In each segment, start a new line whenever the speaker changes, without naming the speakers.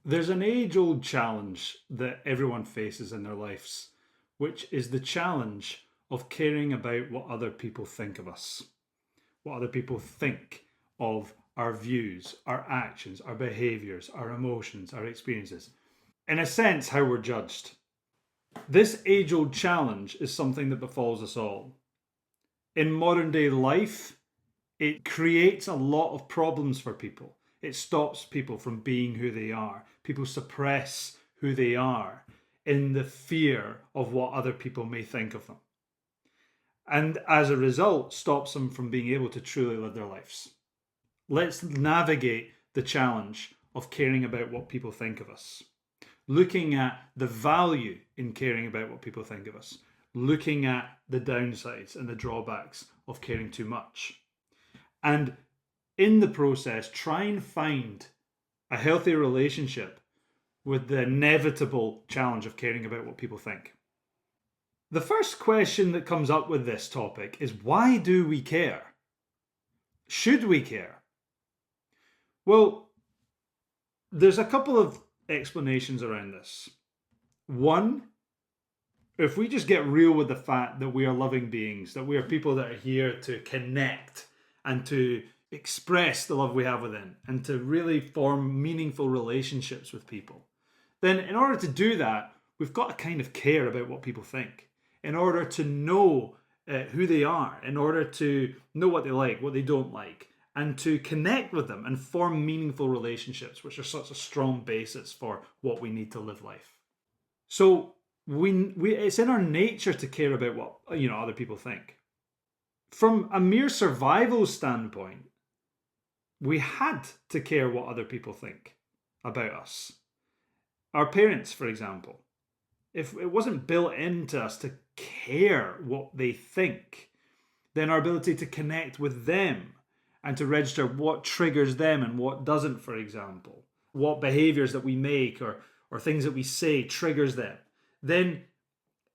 There's an age-old challenge that everyone faces in their lives, which is the challenge of caring about what other people think of us, what other people think of our views, our actions, our behaviors, our emotions, our experiences. In a sense, how we're judged. This age-old challenge is something that befalls us all. In modern day life, it creates a lot of problems for people. It stops people from being who they are. People suppress who they are in the fear of what other people may think of them. And as a result, stops them from being able to truly live their lives. Let's navigate the challenge of caring about what people think of us. Looking at the value in caring about what people think of us. Looking at the downsides and the drawbacks of caring too much. And in the process, try and find a healthy relationship with the inevitable challenge of caring about what people think. The first question that comes up with this topic is, why do we care? Should we care? Well, there's a couple of explanations around this. One, if we just get real with the fact that we are loving beings, that we are people that are here to connect and to express the love we have within and to really form meaningful relationships with people, then in order to do that, we've got to kind of care about what people think. In order to know who they are, in order to know what they like, what they don't like, and to connect with them and form meaningful relationships, which are such a strong basis for what we need to live life. So we it's in our nature to care about what other people think. From a mere survival standpoint, we had to care what other people think about us. Our parents, for example, if it wasn't built into us to care what they think, then our ability to connect with them and to register what triggers them and what doesn't, for example, what behaviors that we make or things that we say triggers them, then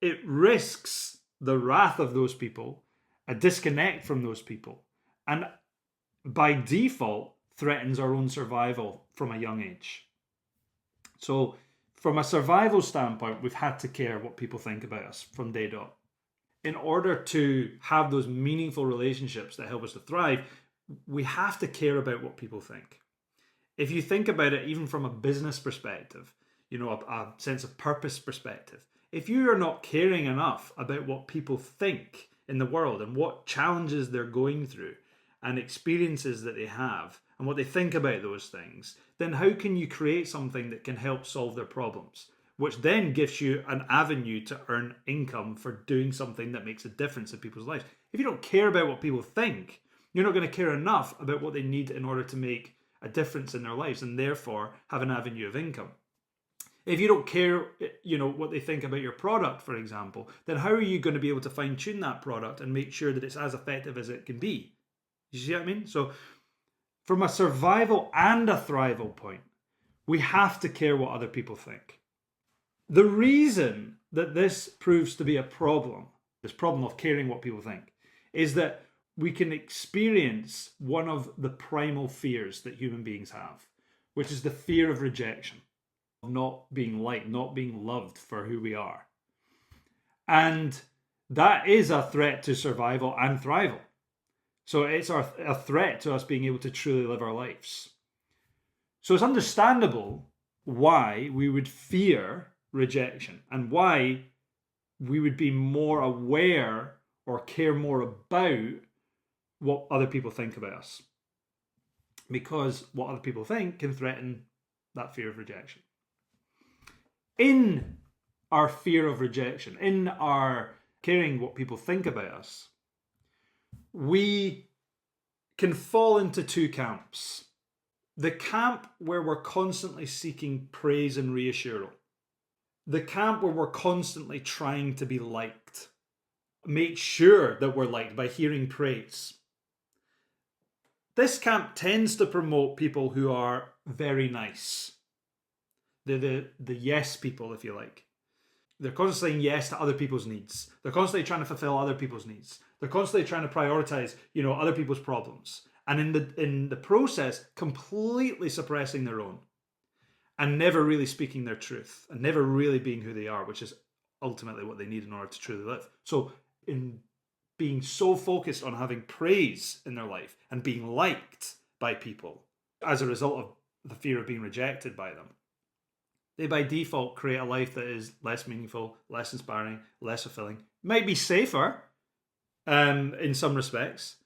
it risks the wrath of those people, a disconnect from those people, and by default threatens our own survival from a young age. So from a survival standpoint, we've had to care what people think about us from day dot. In order to have those meaningful relationships that help us to thrive, we have to care about what people think. If you think about it, even from a business perspective, a sense of purpose perspective, if you are not caring enough about what people think in the world and what challenges they're going through and experiences that they have and what they think about those things, then how can you create something that can help solve their problems, which then gives you an avenue to earn income for doing something that makes a difference in people's lives? If you don't care about what people think, you're not going to care enough about what they need in order to make a difference in their lives and therefore have an avenue of income. If you don't care, what they think about your product, for example, then how are you going to be able to fine tune that product and make sure that it's as effective as it can be? You see what I mean? So from a survival and a thrival point, we have to care what other people think. The reason that this proves to be a problem, this problem of caring what people think, is that we can experience one of the primal fears that human beings have, which is the fear of rejection, of not being liked, not being loved for who we are. And that is a threat to survival and thrival. So it's a threat to us being able to truly live our lives. So it's understandable why we would fear rejection and why we would be more aware or care more about what other people think about us. Because what other people think can threaten that fear of rejection. In our fear of rejection, in our caring what people think about us, we can fall into two camps. The camp where we're constantly seeking praise and reassural. The camp where we're constantly trying to be liked. Make sure that we're liked by hearing praise. This camp tends to promote people who are very nice. The yes people, if you like. They're constantly saying yes to other people's needs. They're constantly trying to fulfill other people's needs. They're constantly trying to prioritize, other people's problems. And in the process, completely suppressing their own. and never really speaking their truth and never really being who they are, which is ultimately what they need in order to truly live. So in being so focused on having praise in their life and being liked by people as a result of the fear of being rejected by them, they by default create a life that is less meaningful, less inspiring, less fulfilling, might be safer in some respects,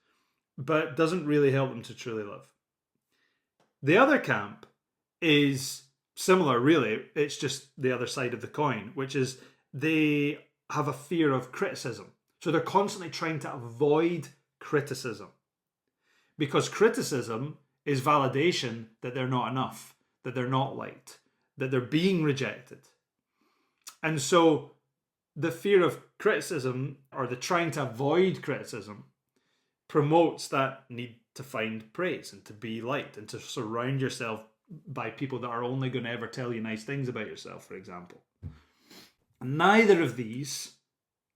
but doesn't really help them to truly live. The other camp is similar, really. It's just the other side of the coin, which is they have a fear of criticism. So they're constantly trying to avoid criticism, because criticism is validation that they're not enough, that they're not liked, that they're being rejected. And so the fear of criticism, or the trying to avoid criticism, promotes that need to find praise and to be liked and to surround yourself by people that are only going to ever tell you nice things about yourself, for example. Neither of these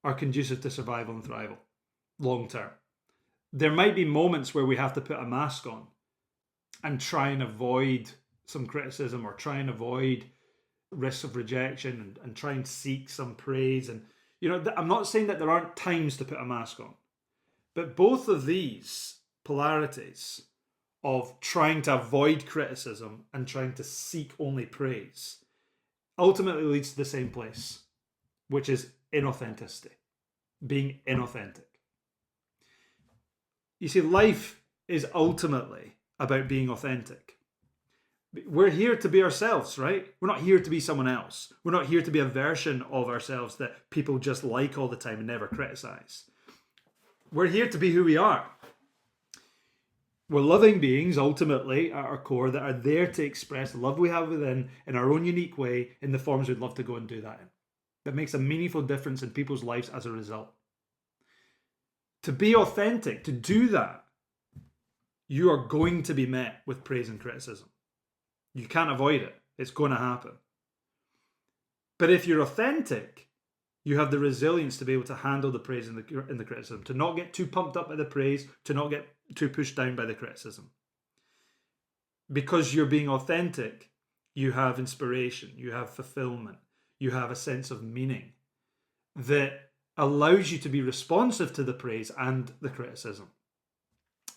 are conducive to survival and thrival long term. There might be moments where we have to put a mask on and try and avoid some criticism, or try and avoid risks of rejection, and try and seek some praise. And, I'm not saying that there aren't times to put a mask on, but both of these polarities of trying to avoid criticism and trying to seek only praise ultimately leads to the same place, which is inauthenticity, being inauthentic. You see, life is ultimately about being authentic. We're here to be ourselves, right? We're not here to be someone else. We're not here to be a version of ourselves that people just like all the time and never criticize. We're here to be who we are. We're loving beings, ultimately, at our core, that are there to express the love we have within in our own unique way, in the forms we'd love to go and do that in. That makes a meaningful difference in people's lives as a result. To be authentic, to do that, you are going to be met with praise and criticism. You can't avoid it. It's going to happen. But if you're authentic, you have the resilience to be able to handle the praise and the criticism, to not get too pumped up by the praise, to not get too pushed down by the criticism. Because you're being authentic, you have inspiration, you have fulfillment, you have a sense of meaning that allows you to be responsive to the praise and the criticism.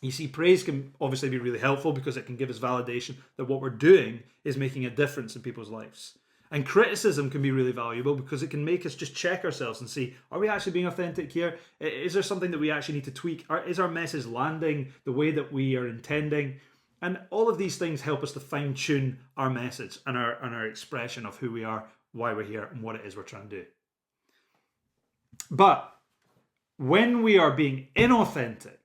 You see, praise can obviously be really helpful because it can give us validation that what we're doing is making a difference in people's lives. And criticism can be really valuable because it can make us just check ourselves and see, are we actually being authentic here? Is there something that we actually need to tweak? Is our message landing the way that we are intending? And all of these things help us to fine-tune our message and our expression of who we are, why we're here, and what it is we're trying to do. But when we are being inauthentic,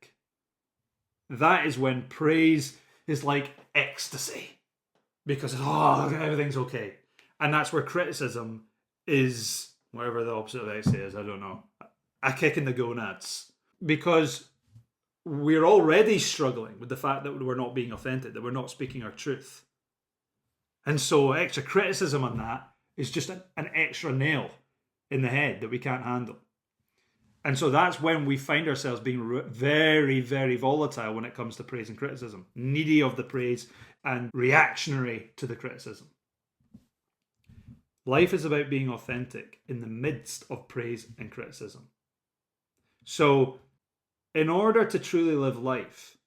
that is when praise is like ecstasy, because everything's okay. And that's where criticism is, whatever the opposite of ecstasy is, I don't know, a kick in the gonads. Because we're already struggling with the fact that we're not being authentic, that we're not speaking our truth. And so extra criticism on that is just an extra nail in the head that we can't handle. And so that's when we find ourselves being very, very volatile when it comes to praise and criticism, needy of the praise and reactionary to the criticism. Life is about being authentic in the midst of praise and criticism. So in order to truly live life,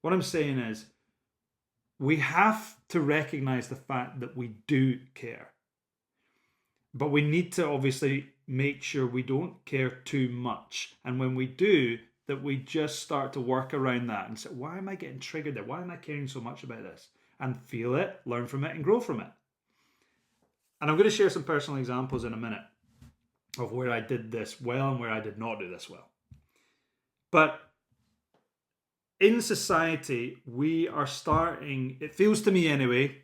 what I'm saying is we have to recognize the fact that we do care. But we need to obviously make sure we don't care too much. And when we do, that we just start to work around that and say, why am I getting triggered there? Why am I caring so much about this? And feel it, learn from it, and grow from it. And I'm going to share some personal examples in a minute of where I did this well and where I did not do this well. But in society, we are starting, it feels to me anyway,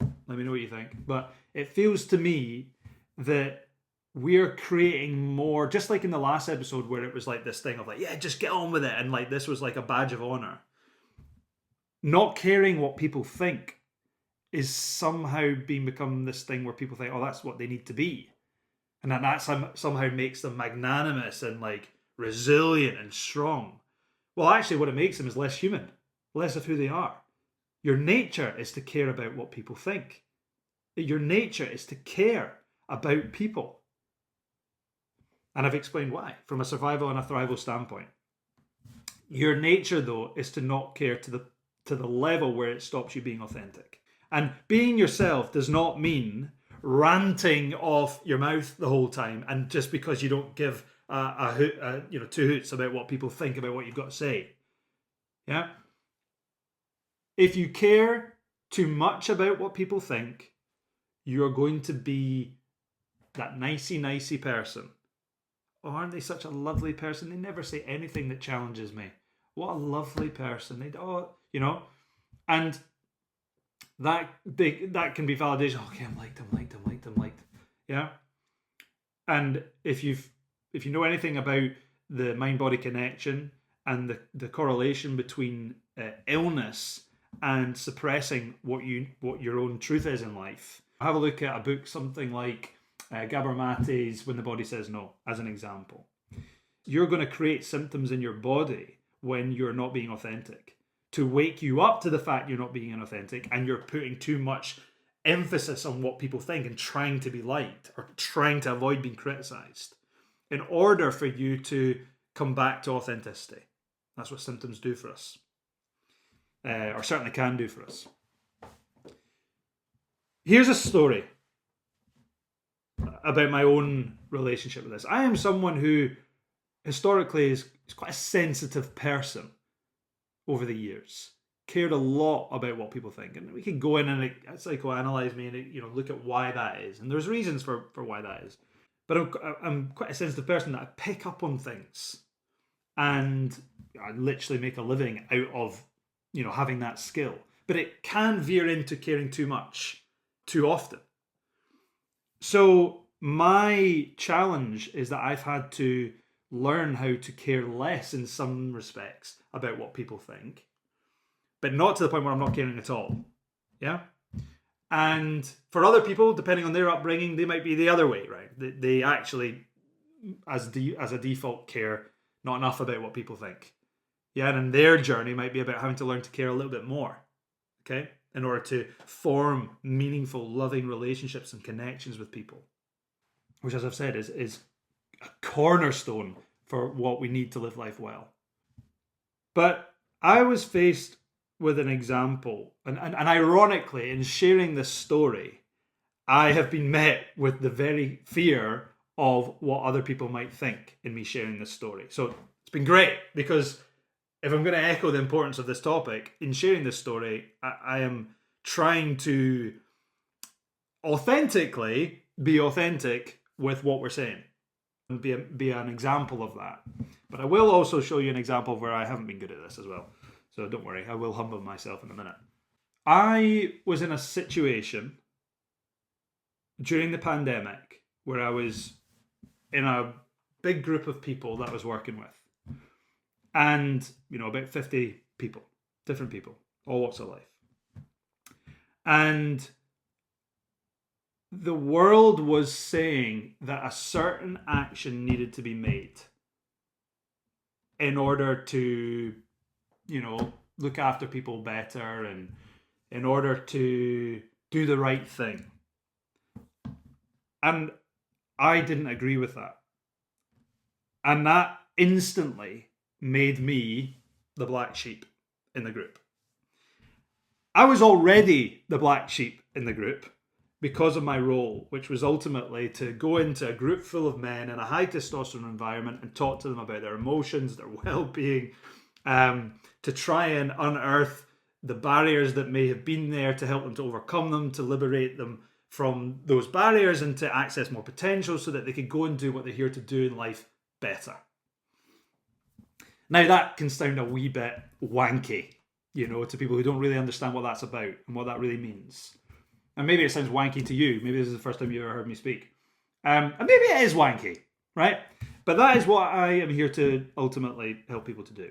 let me know what you think, but it feels to me that we're creating more, just like in the last episode where it was like this thing of like, yeah, just get on with it. And like this was like a badge of honor. Not caring what people think is somehow become this thing where people think, oh, that's what they need to be. And that somehow makes them magnanimous and like resilient and strong. Well, actually what it makes them is less human, less of who they are. Your nature is to care about what people think. Your nature is to care about people. And I've explained why, from a survival and a thrival standpoint. Your nature, though, is to not care to the level where it stops you being authentic. And being yourself does not mean ranting off your mouth the whole time, and just because you don't give two hoots about what people think about what you've got to say. Yeah. If you care too much about what people think, you're going to be that nicey person. Oh, aren't they such a lovely person? They never say anything that challenges me. What a lovely person. And that can be validation. Okay, I'm liked. Yeah. And if you know anything about the mind-body connection and the correlation between illness and suppressing what your own truth is in life, have a look at a book, something like Gabor Mate's When the Body Says No, as an example. You're going to create symptoms in your body when you're not being authentic to wake you up to the fact you're not being inauthentic, and you're putting too much emphasis on what people think and trying to be liked or trying to avoid being criticized in order for you to come back to authenticity. That's what symptoms do for us, or certainly can do for us. Here's a story about my own relationship with this. I am someone who historically is quite a sensitive person over the years. Cared a lot about what people think. And we can go in and psychoanalyze me and look at why that is. And there's reasons for why that is. But I'm quite a sensitive person that I pick up on things. And I literally make a living out of having that skill. But it can veer into caring too much, too often. So my challenge is that I've had to learn how to care less in some respects about what people think, but not to the point where I'm not caring at all. Yeah. And for other people, depending on their upbringing, they might be the other way, right? They actually, as a default, care not enough about what people think. Yeah. And their journey might be about having to learn to care a little bit more. Okay. In order to form meaningful, loving relationships and connections with people, which, as I've said, is a cornerstone for what we need to live life well. But I was faced with an example, and ironically, in sharing this story, I have been met with the very fear of what other people might think in me sharing this story. So it's been great, because if I'm going to echo the importance of this topic, in sharing this story, I am trying to authentically be authentic with what we're saying and be an example of that. But I will also show you an example where I haven't been good at this as well. So don't worry, I will humble myself in a minute. I was in a situation during the pandemic where I was in a big group of people that I was working with. And, about 50 people, different people, all walks of life. And the world was saying that a certain action needed to be made in order to, look after people better and in order to do the right thing. And I didn't agree with that. And that instantly made me the black sheep in the group. I was already the black sheep in the group because of my role, which was ultimately to go into a group full of men in a high testosterone environment and talk to them about their emotions, their well-being, to try and unearth the barriers that may have been there, to help them to overcome them, to liberate them from those barriers and to access more potential so that they could go and do what they're here to do in life better. Now, that can sound a wee bit wanky, to people who don't really understand what that's about and what that really means. And maybe it sounds wanky to you. Maybe this is the first time you ever heard me speak. And maybe it is wanky, right? But that is what I am here to ultimately help people to do.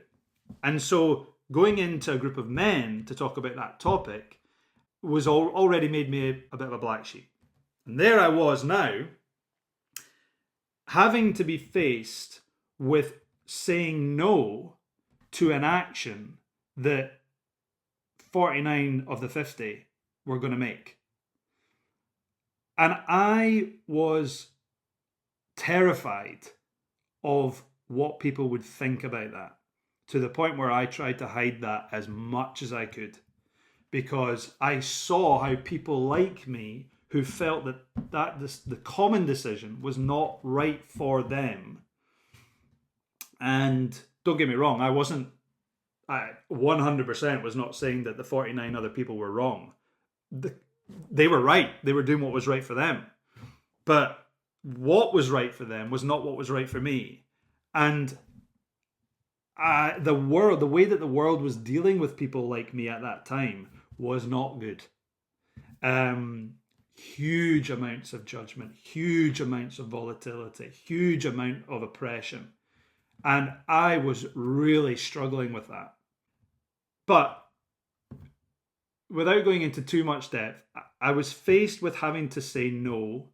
And so going into a group of men to talk about that topic was already made me a bit of a black sheep. And there I was now, having to be faced with saying no to an action that 49 of the 50 were going to make. And I was terrified of what people would think about that, to the point where I tried to hide that as much as I could, because I saw how people like me who felt that the common decision was not right for them. And don't get me wrong, I 100% was not saying that the 49 other people were wrong. They were right. They were doing what was right for them. But what was right for them was not what was right for me. And the way that the world was dealing with people like me at that time was not good. Huge amounts of judgment, huge amounts of volatility, huge amount of oppression. And I was really struggling with that. But without going into too much depth, I was faced with having to say no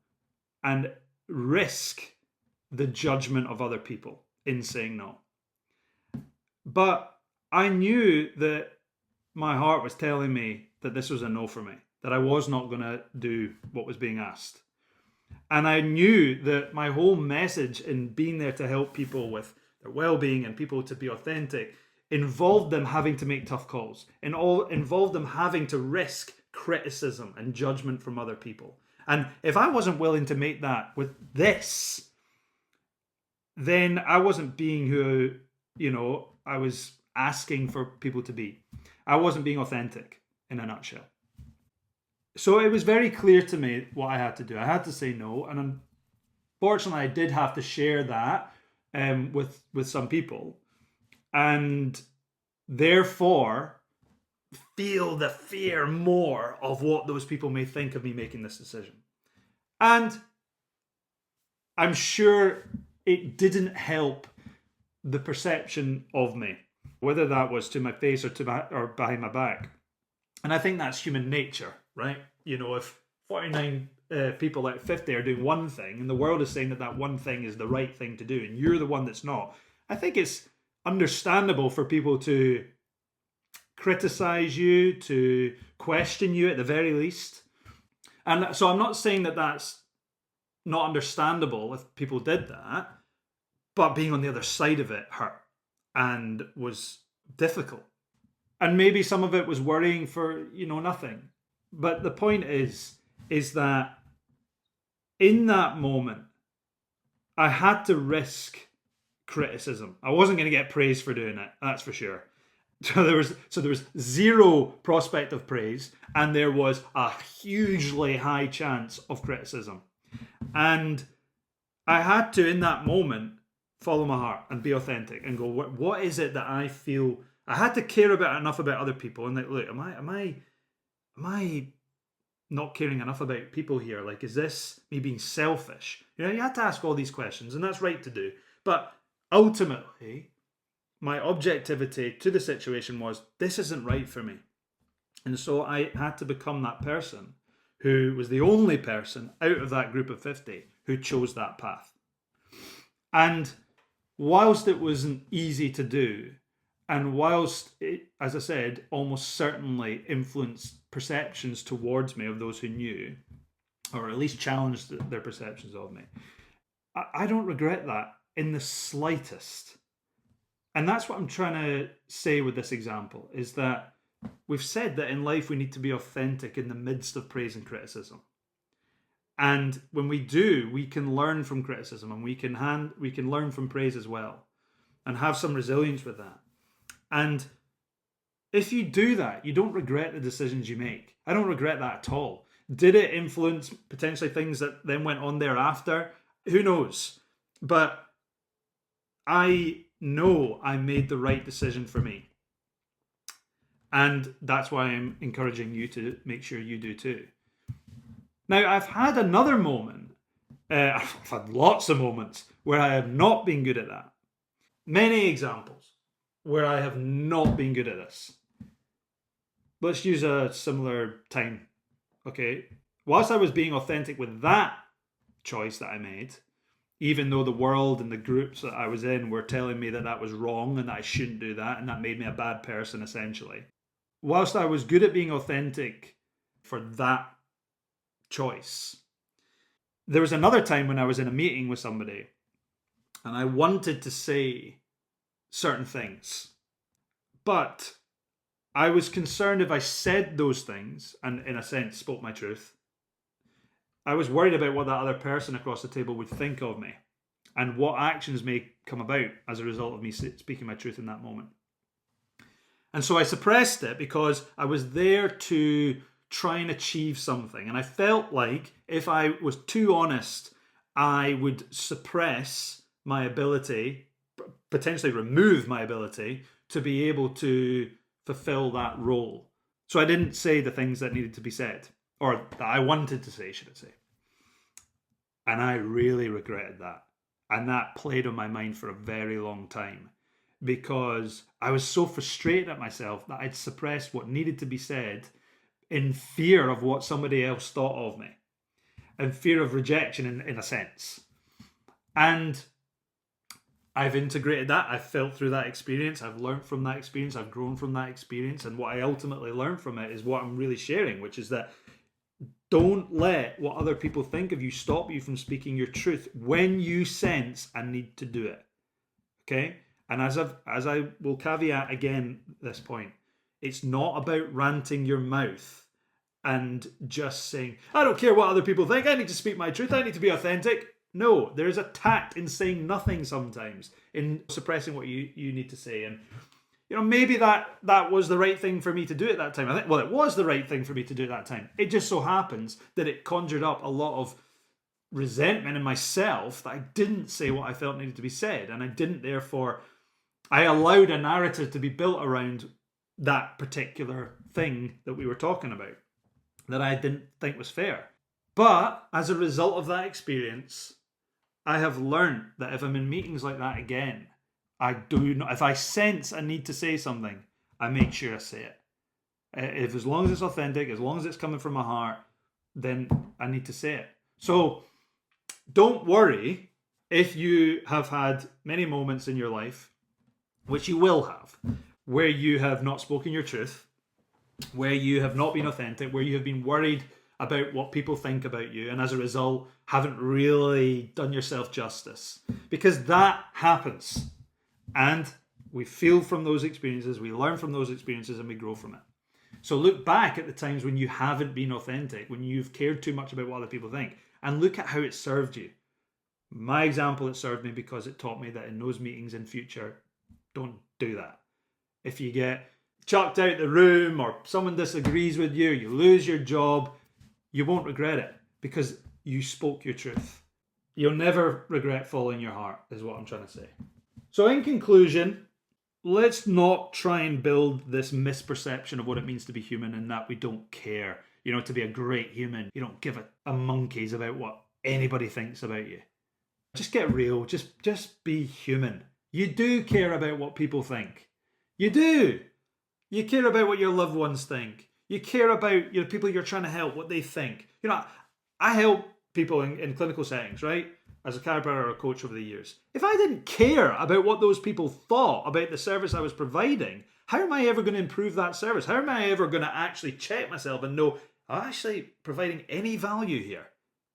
and risk the judgment of other people in saying no. But I knew that my heart was telling me that this was a no for me, that I was not going to do what was being asked. And I knew that my whole message in being there to help people with their well-being and people to be authentic involved them having to make tough calls, and all involved them having to risk criticism and judgment from other people. And if I wasn't willing to make that with this, then I wasn't being who, I was asking for people to be. I wasn't being authentic, in a nutshell. So it was very clear to me what I had to do. I had to say no, and unfortunately, I did have to share that with some people, and therefore feel the fear more of what those people may think of me making this decision. And I'm sure it didn't help the perception of me, whether that was to my face or behind my back. And I think that's human nature, right? If 49 people out of 50 are doing one thing, and the world is saying that one thing is the right thing to do, and you're the one that's not, I think it's understandable for people to criticize you, to question you at the very least. And so I'm not saying that that's not understandable if people did that, but being on the other side of it hurt and was difficult. And maybe some of it was worrying for, nothing. But the point is that in that moment, I had to risk criticism. I wasn't going to get praise for doing it, that's for sure. So there was zero prospect of praise, and there was a hugely high chance of criticism. And I had to, in that moment, follow my heart and be authentic and go, what is it that I feel? I had to care enough about other people, and like, look, am I not caring enough about people here? Like, is this me being selfish? You had to ask all these questions, and that's right to do. But ultimately, my objectivity to the situation was, this isn't right for me. And so I had to become that person who was the only person out of that group of 50 who chose that path. And whilst it wasn't easy to do, and whilst it, as I said, almost certainly influenced perceptions towards me of those who knew, or at least challenged their perceptions of me, I don't regret that in the slightest. And that's what I'm trying to say with this example, is that we've said that in life we need to be authentic in the midst of praise and criticism. And when we do, we can learn from criticism, and we can learn from praise as well, and have some resilience with that. And if you do that, you don't regret the decisions you make. I don't regret that at all. Did it influence potentially things that then went on thereafter? Who knows? But I know I made the right decision for me. And that's why I'm encouraging you to make sure you do too. Now, I've had another moment. I've had lots of moments where I have not been good at that. Many examples where I have not been good at this. Let's use a similar time. Okay. Whilst I was being authentic with that choice that I made, even though the world and the groups that I was in were telling me that that was wrong and that I shouldn't do that, and that made me a bad person, essentially. Whilst I was good at being authentic for that choice, There was another time when I was in a meeting with somebody and I wanted to say certain things, but I was concerned if I said those things and, in a sense, spoke my truth, I was worried about what that other person across the table would think of me and what actions may come about as a result of me speaking my truth in that moment. And so I suppressed it because I was there to try and achieve something. And I felt like if I was too honest, I would suppress my ability, potentially remove my ability to be able to fulfill that role. So I didn't say the things that needed to be said, or that I wanted to say, should I say. And I really regretted that. And that played on my mind for a very long time because I was so frustrated at myself that I'd suppressed what needed to be said in fear of what somebody else thought of me, and fear of rejection in a sense. And I've integrated that. I've felt through that experience. I've learned from that experience. I've grown from that experience. And what I ultimately learned from it is what I'm really sharing, which is that don't let what other people think of you stop you from speaking your truth when you sense a need to do it. Okay? And as I will caveat again this point, it's not about ranting your mouth and just saying, I don't care what other people think, I need to speak my truth, I need to be authentic. No, there's a tact in saying nothing sometimes, in suppressing what you need to say. And maybe that was the right thing for me to do at that time. I think, well, it was the right thing for me to do at that time. It just so happens that it conjured up a lot of resentment in myself that I didn't say what I felt needed to be said. And I allowed a narrative to be built around that particular thing that we were talking about that I didn't think was fair. But as a result of that experience, I have learned that if I'm in meetings like that again, I do not, if I sense a need to say something, I make sure I say it. As long as it's authentic, as long as it's coming from my heart, then I need to say it. So don't worry if you have had many moments in your life, which you will have, where you have not spoken your truth, where you have not been authentic, where you have been worried about what people think about you, and as a result, haven't really done yourself justice. Because that happens. And we feel from those experiences, we learn from those experiences, and we grow from it. So look back at the times when you haven't been authentic, when you've cared too much about what other people think, and look at how it served you. My example, it served me because it taught me that in those meetings in future, don't do that. If you get chucked out the room or someone disagrees with you, you lose your job, you won't regret it because you spoke your truth. You'll never regret following your heart, is what I'm trying to say. So in conclusion, let's not try and build this misperception of what it means to be human and that we don't care. To be a great human, you don't give a monkeys about what anybody thinks about you. Just get real. Just be human. You do care about what people think. You do. You care about what your loved ones think. You care about people you're trying to help, what they think. I help people in clinical settings, right? As a chiropractor or a coach over the years. If I didn't care about what those people thought about the service I was providing, how am I ever going to improve that service? How am I ever going to actually check myself and know I'm actually providing any value here?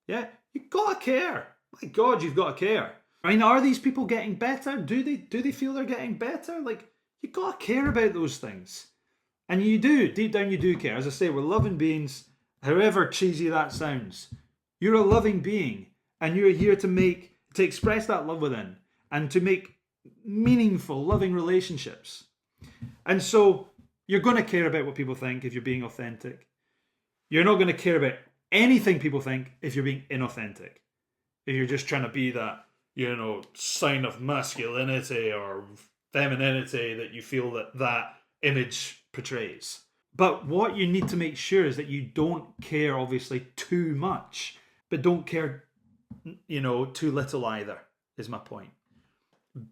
Yeah, you've got to care. My God, you've got to care. I mean, are these people getting better? Do they feel they're getting better? You've got to care about those things. And you do, deep down you do care. As I say, we're loving beings, however cheesy that sounds. You're a loving being, and you're here to express that love within, and to make meaningful, loving relationships. And so, you're going to care about what people think if you're being authentic. You're not going to care about anything people think if you're being inauthentic. If you're just trying to be that, sign of masculinity or femininity that you feel that image portrays. But what you need to make sure is that you don't care, obviously, too much, but don't care, too little either, is my point.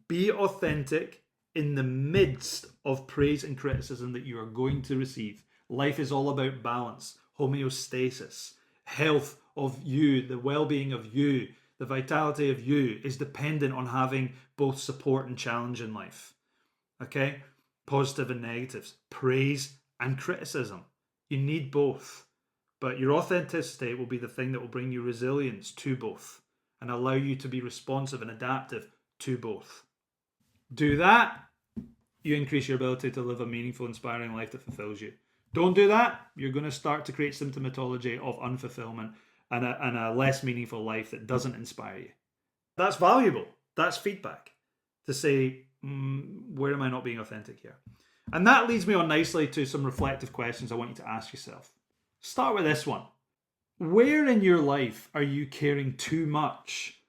Be authentic in the midst of praise and criticism that you are going to receive. Life is all about balance, homeostasis, health of you, the well-being of you, the vitality of you is dependent on having both support and challenge in life. Okay? Positive and negatives, praise and criticism. You need both. But your authenticity will be the thing that will bring you resilience to both and allow you to be responsive and adaptive to both. Do that, you increase your ability to live a meaningful, inspiring life that fulfills you. Don't do that, you're going to start to create symptomatology of unfulfillment and a less meaningful life that doesn't inspire you. That's valuable. That's feedback to say, where am I not being authentic here? And that leads me on nicely to some reflective questions I want you to ask yourself. Start with this one. Where in your life are you caring too much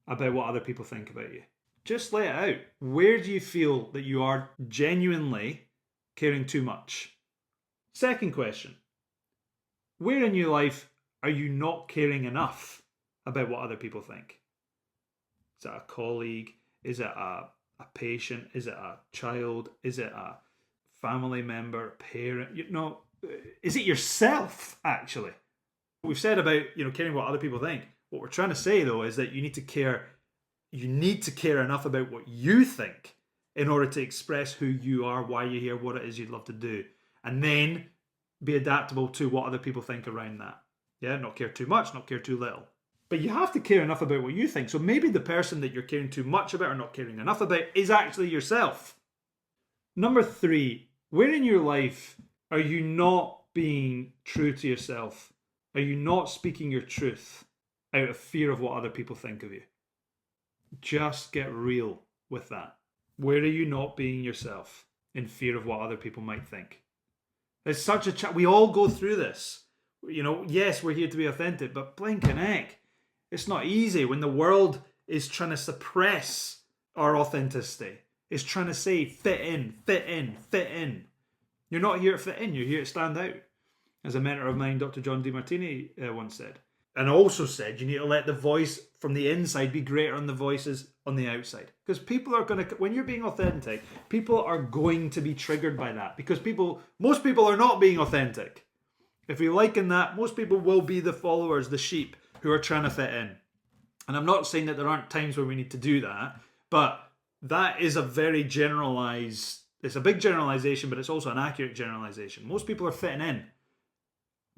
about what other people think about you? Just lay it out. Where do you feel that you are genuinely caring too much? Second question. Where in your life are you not caring enough about what other people think? Is it a colleague? Is it a patient? Is it a child? Is it a family member, parent? Is it yourself, actually? We've said about, caring what other people think. What we're trying to say, though, is that you need to care enough about what you think in order to express who you are, why you're here, what it is you'd love to do. And then be adaptable to what other people think around that. Yeah, not care too much, not care too little. But you have to care enough about what you think. So maybe the person that you're caring too much about or not caring enough about is actually yourself. Number 3, where in your life are you not being true to yourself? Are you not speaking your truth out of fear of what other people think of you? Just get real with that. Where are you not being yourself in fear of what other people might think? There's such a we all go through this. Yes, we're here to be authentic, but blinking heck, it's not easy when the world is trying to suppress our authenticity. It's trying to say fit in, fit in, fit in. You're not here to fit in, you're here to stand out. As a mentor of mine, Dr. John DeMartini, once said. And also said you need to let the voice from the inside be greater than the voices on the outside. Because people are going to, when you're being authentic, people are going to be triggered by that. Because most people are not being authentic. If you liken that, most people will be the followers, the sheep, who are trying to fit in. And I'm not saying that there aren't times where we need to do that, but that is a very generalized, it's a big generalization, but it's also an accurate generalization. Most people are fitting in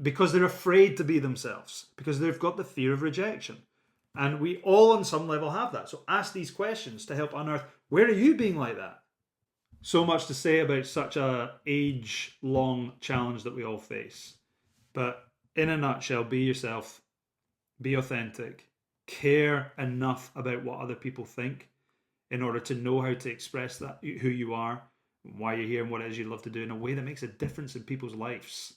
because they're afraid to be themselves, because they've got the fear of rejection. And we all on some level have that. So ask these questions to help unearth, where are you being like that? So much to say about such a age-long challenge that we all face. But in a nutshell, be yourself, be authentic, care enough about what other people think in order to know how to express that, who you are, why you're here, and what it is you love to do in a way that makes a difference in people's lives.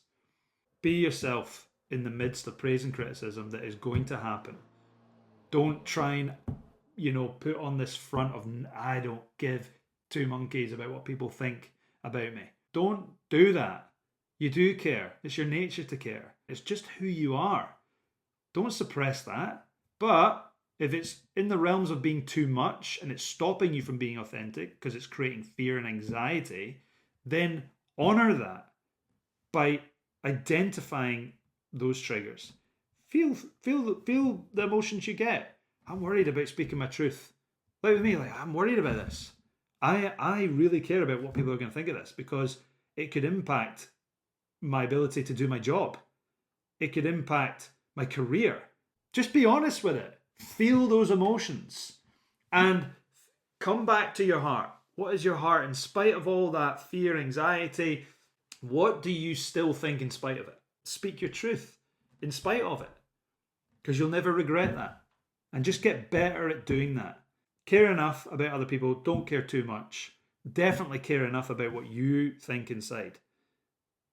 Be yourself in the midst of praise and criticism that is going to happen. Don't try and, put on this front of, I don't give two monkeys about what people think about me. Don't do that. You do care. It's your nature to care. It's just who you are. Don't suppress that. But if it's in the realms of being too much and it's stopping you from being authentic because it's creating fear and anxiety, then honor that by identifying those triggers. Feel the emotions you get. I'm worried about speaking my truth. Like with me, I'm worried about this. I really care about what people are going to think of this because it could impact my ability to do my job. It could impact my career. Just be honest with it. Feel those emotions and come back to your heart. What is your heart? In spite of all that fear, anxiety, what do you still think in spite of it? Speak your truth in spite of it, because you'll never regret that. And just get better at doing that. Care enough about other people. Don't care too much. Definitely care enough about what you think inside.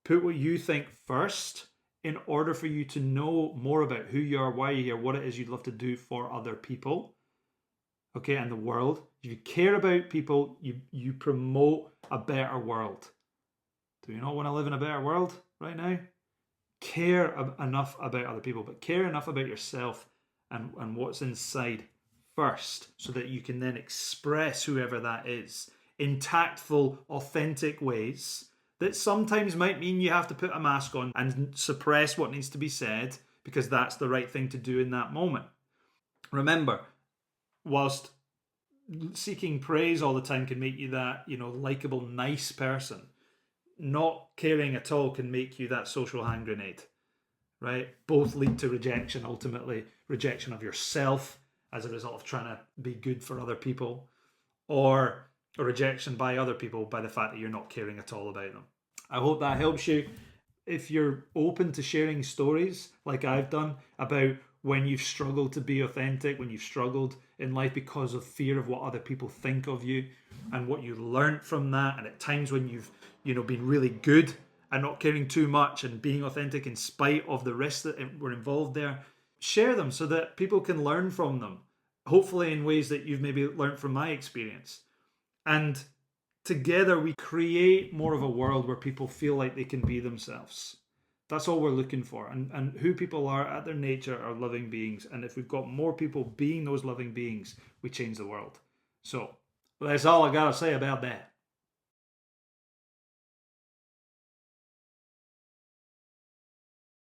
Put what you think first in order for you to know more about who you are, why you're here, what it is you'd love to do for other people, okay, and the world. If you care about people, you promote a better world. Do you not want to live in a better world right now? Care enough about other people, but care enough about yourself and what's inside first so that you can then express whoever that is in tactful, authentic ways that sometimes might mean you have to put a mask on and suppress what needs to be said because that's the right thing to do in that moment. Remember, whilst seeking praise all the time can make you that, likable, nice person, not caring at all can make you that social hand grenade. right? Both lead to rejection, ultimately, rejection of yourself as a result of trying to be good for other people, or a rejection by other people by the fact that you're not caring at all about them. I hope that helps you. If you're open to sharing stories like I've done about when you've struggled to be authentic, when you've struggled in life because of fear of what other people think of you, and what you learned from that, and at times when you've been really good and not caring too much and being authentic in spite of the risks that were involved there, share them so that people can learn from them, hopefully in ways that you've maybe learned from my experience. And together we create more of a world where people feel like they can be themselves. That's all we're looking for. And who people are at their nature are loving beings. And if we've got more people being those loving beings, we change the world. So that's all I got to say about that.